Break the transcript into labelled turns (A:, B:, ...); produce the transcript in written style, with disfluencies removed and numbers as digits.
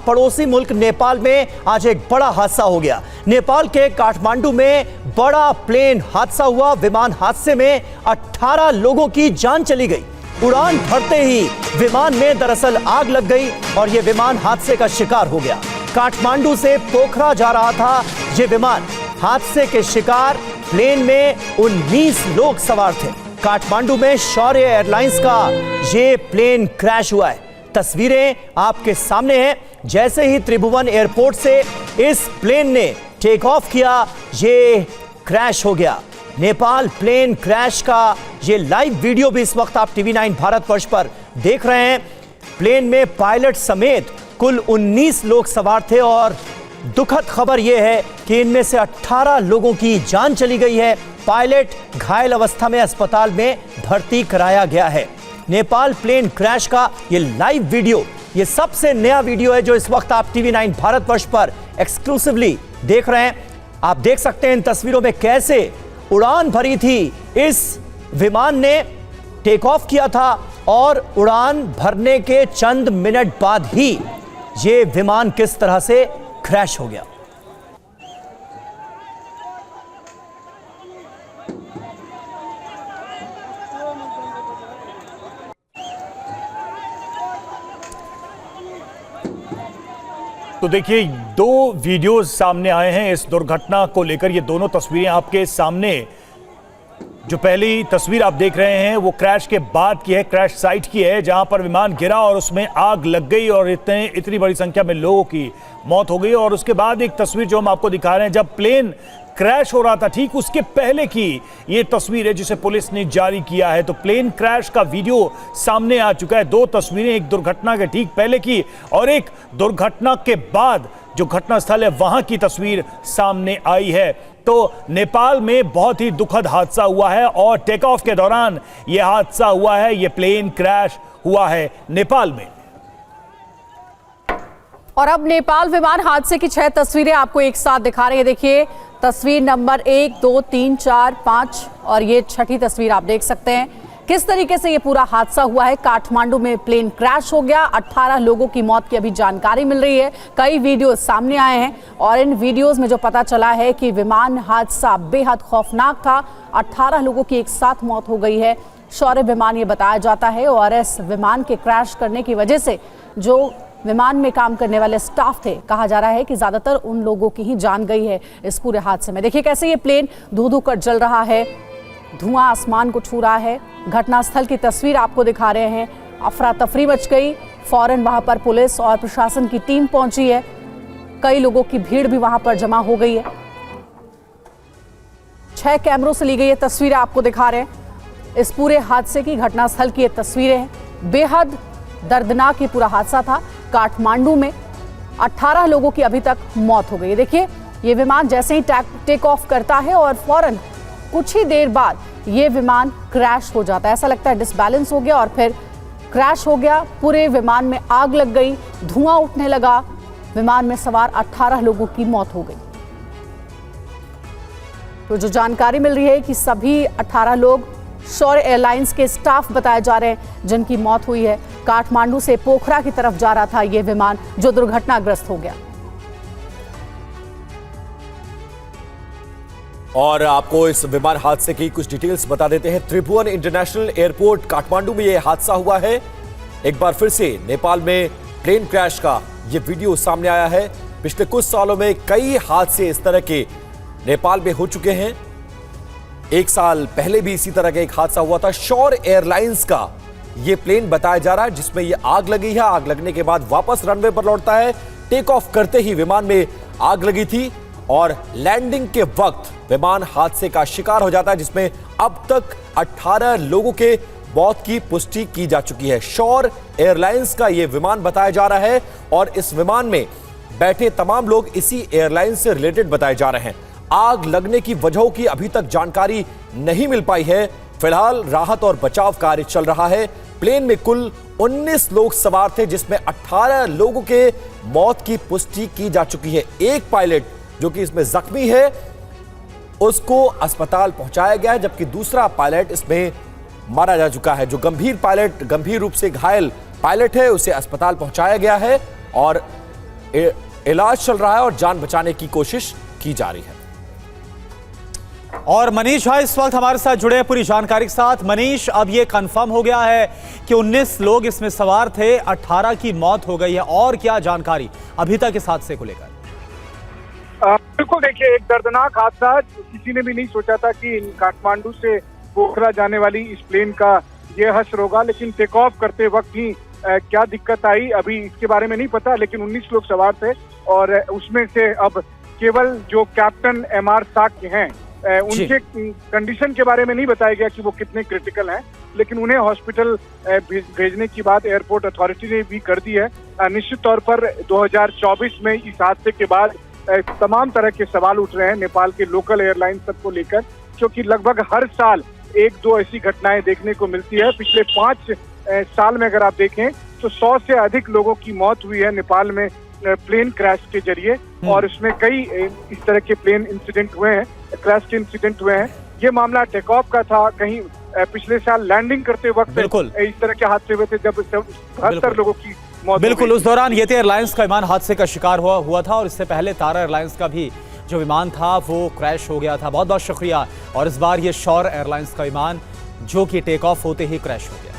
A: पड़ोसी मुल्क नेपाल में आज एक बड़ा हादसा हो गया। नेपाल के काठमांडू में बड़ा प्लेन हादसा हुआ। विमान हादसे में 18 लोगों की जान चली गई। उड़ान भरते ही विमान में दरअसल आग लग गई और यह विमान हादसे का शिकार हो गया। काठमांडू से पोखरा जा रहा था यह विमान। हादसे के शिकार प्लेन में 19 लोग सवार थे। काठमांडू में शौर्य एयरलाइंस का यह प्लेन क्रैश हुआ है। तस्वीरें आपके सामने हैं। जैसे ही त्रिभुवन एयरपोर्ट से इस प्लेन ने टेक ऑफ किया, ये क्रैश हो गया। नेपाल प्लेन क्रैश का ये लाइव वीडियो भी इस वक्त आप टीवी 9 भारतवर्ष पर देख रहे हैं। प्लेन में पायलट समेत कुल 19 लोग सवार थे और दुखद खबर यह है कि इनमें से 18 लोगों की जान चली गई है। पायलट घायल अवस्था में अस्पताल में भर्ती कराया गया है। नेपाल प्लेन क्रैश का ये लाइव वीडियो, ये सबसे नया वीडियो है जो इस वक्त आप टीवी 9 भारतवर्ष पर एक्सक्लूसिवली देख रहे हैं। आप देख सकते हैं इन तस्वीरों में कैसे उड़ान भरी थी। इस विमान ने टेक ऑफ किया था और उड़ान भरने के चंद मिनट बाद ही ये विमान किस तरह से क्रैश हो गया।
B: तो देखिए, दो वीडियोस सामने आए हैं इस दुर्घटना को लेकर। ये दोनों तस्वीरें आपके सामने। जो पहली तस्वीर आप देख रहे हैं वो क्रैश के बाद की है, क्रैश साइट की है, जहां पर विमान गिरा और उसमें आग लग गई और इतनी बड़ी संख्या में लोगों की मौत हो गई। और उसके बाद एक तस्वीर जो हम आपको दिखा रहे हैं जब प्लेन क्रैश हो रहा था, ठीक उसके पहले की ये तस्वीर है जिसे पुलिस ने जारी किया है। तो प्लेन क्रैश का वीडियो सामने आ चुका है। दो तस्वीरें, एक दुर्घटना के ठीक पहले की और एक दुर्घटना के बाद जो घटनास्थल है वहां की तस्वीर सामने आई है। तो नेपाल में बहुत ही दुखद हादसा हुआ है और टेक ऑफ के दौरान यह हादसा हुआ है। यह प्लेन क्रैश हुआ है नेपाल में।
C: और अब नेपाल विमान हादसे की 6 तस्वीरें आपको एक साथ दिखा रहे हैं। देखिए, तस्वीर नंबर 1, 2, 3, 4, 5 और ये 6ठी तस्वीर आप देख सकते हैं किस तरीके से ये पूरा हादसा हुआ है। काठमांडू में प्लेन क्रैश हो गया। 18 लोगों की मौत की अभी जानकारी मिल रही है। कई वीडियो सामने आए हैं और इन वीडियोस में जो पता चला है कि विमान हादसा बेहद खौफनाक था। 18 लोगों की एक साथ मौत हो गई है। शौर्य विमान ये बताया जाता है और इस विमान के क्रैश करने की वजह से जो विमान में काम करने वाले स्टाफ थे, कहा जा रहा है कि ज्यादातर उन लोगों की ही जान गई है इस पूरे हादसे में। देखिए कैसे ये प्लेन धू-धू कर जल रहा है, धुआं आसमान को छू रहा है। घटनास्थल की तस्वीर आपको दिखा रहे हैं। अफरा तफरी मच गई। फौरन वहां पर पुलिस और प्रशासन की टीम पहुंची है। कई लोगों की भीड़ भी वहां पर जमा हो गई है। 6 कैमरों से ली गई ये तस्वीरें आपको दिखा रहे हैं। इस पूरे हादसे की घटनास्थल की ये तस्वीरें हैं। बेहद दर्दनाक ये पूरा हादसा था। काठमांडू में 18 लोगों की अभी तक मौत हो गई। देखिए, ये विमान जैसे ही टेक ऑफ करता है और फौरन कुछ ही देर बाद ये विमान क्रैश हो जाता है। ऐसा लगता है डिसबैलेंस हो गया और फिर क्रैश हो गया। पूरे विमान में आग लग गई, धुआं उठने लगा। विमान में सवार 18 लोगों की मौत हो गई। तो जो जानकारी मिल रही है कि सभी 18 लोग शौर्य एयरलाइंस के स्टाफ बताए जा रहे हैं जिनकी मौत हुई है। काठमांडू से पोखरा की तरफ जा रहा था यह विमान जो दुर्घटनाग्रस्त हो गया।
D: और आपको इस विमान हादसे की कुछ डिटेल्स बता देते हैं। त्रिभुवन इंटरनेशनल एयरपोर्ट काठमांडू में यह हादसा हुआ है। एक बार फिर से नेपाल में प्लेन क्रैश का यह वीडियो सामने आया है। पिछले कुछ सालों में कई हादसे इस तरह के नेपाल में हो चुके हैं। एक साल पहले भी इसी तरह का एक हादसा हुआ था। शौर्य एयरलाइंस का यह प्लेन बताया जा रहा है जिसमें यह आग लगी है। आग लगने के बाद वापस रनवे पर लौटता है। टेक ऑफ करते ही विमान में आग लगी थी और लैंडिंग के वक्त विमान हादसे का शिकार हो जाता है जिसमें अब तक 18 लोगों के मौत की पुष्टि की जा चुकी है। शौर्य एयरलाइंस का यह विमान बताया जा रहा है और इस विमान में बैठे तमाम लोग इसी एयरलाइन से रिलेटेड बताए जा रहे हैं। आग लगने की वजहों की अभी तक जानकारी नहीं मिल पाई है। फिलहाल राहत और बचाव कार्य चल रहा है। प्लेन में कुल 19 लोग सवार थे जिसमें 18 लोगों के मौत की पुष्टि की जा चुकी है। एक पायलट जो कि इसमें जख्मी है उसको अस्पताल पहुंचाया गया है जबकि दूसरा पायलट इसमें मारा जा चुका है। जो गंभीर रूप से घायल पायलट है उसे अस्पताल पहुंचाया गया है और इलाज चल रहा है और जान बचाने की कोशिश की जा रही है।
E: और मनीष भाई इस वक्त हमारे साथ जुड़े हैं पूरी जानकारी के साथ। मनीष, अब ये कंफर्म हो गया है कि 19 लोग इसमें सवार थे, 18 की मौत हो गई है, और क्या जानकारी अभी तक इस हादसे को लेकर?
F: बिल्कुल, देखिए, एक दर्दनाक हादसा, किसी ने भी नहीं सोचा था कि काठमांडू से पोखरा जाने वाली इस प्लेन का ये हश्र होगा, लेकिन टेक ऑफ करते वक्त ही क्या दिक्कत आई अभी इसके बारे में नहीं पता, लेकिन 19 लोग सवार थे और उसमें से अब केवल जो कैप्टन एमआर साक्य हैं उनके कंडीशन के बारे में नहीं बताया गया कि वो कितने क्रिटिकल हैं, लेकिन उन्हें हॉस्पिटल भेजने की बात एयरपोर्ट अथॉरिटी ने भी कर दी है। निश्चित तौर पर 2024 में इस हादसे के बाद तमाम तरह के सवाल उठ रहे हैं नेपाल के लोकल एयरलाइन सबको लेकर, क्योंकि लगभग हर साल 1-2 ऐसी घटनाएं देखने को मिलती है। पिछले 5 साल में अगर आप देखें तो 100 से अधिक लोगों की मौत हुई है नेपाल में प्लेन क्रैश के जरिए, और उसमें कई इस तरह के प्लेन इंसिडेंट हुए हैं, क्रैश के इंसिडेंट हुए हैं। ये मामला टेक ऑफ का था, कहीं पिछले साल लैंडिंग करते वक्त इस तरह के हादसे हुए थे जब 72 लोगों की मौत।
E: बिल्कुल, उस दौरान ये एयरलाइंस का विमान हादसे का शिकार हुआ था, और इससे पहले तारा एयरलाइंस का भी जो विमान था वो क्रैश हो गया था। बहुत बहुत शुक्रिया। और इस बार ये शौर एयरलाइंस का विमान जो कि टेक ऑफ होते ही क्रैश हो गया।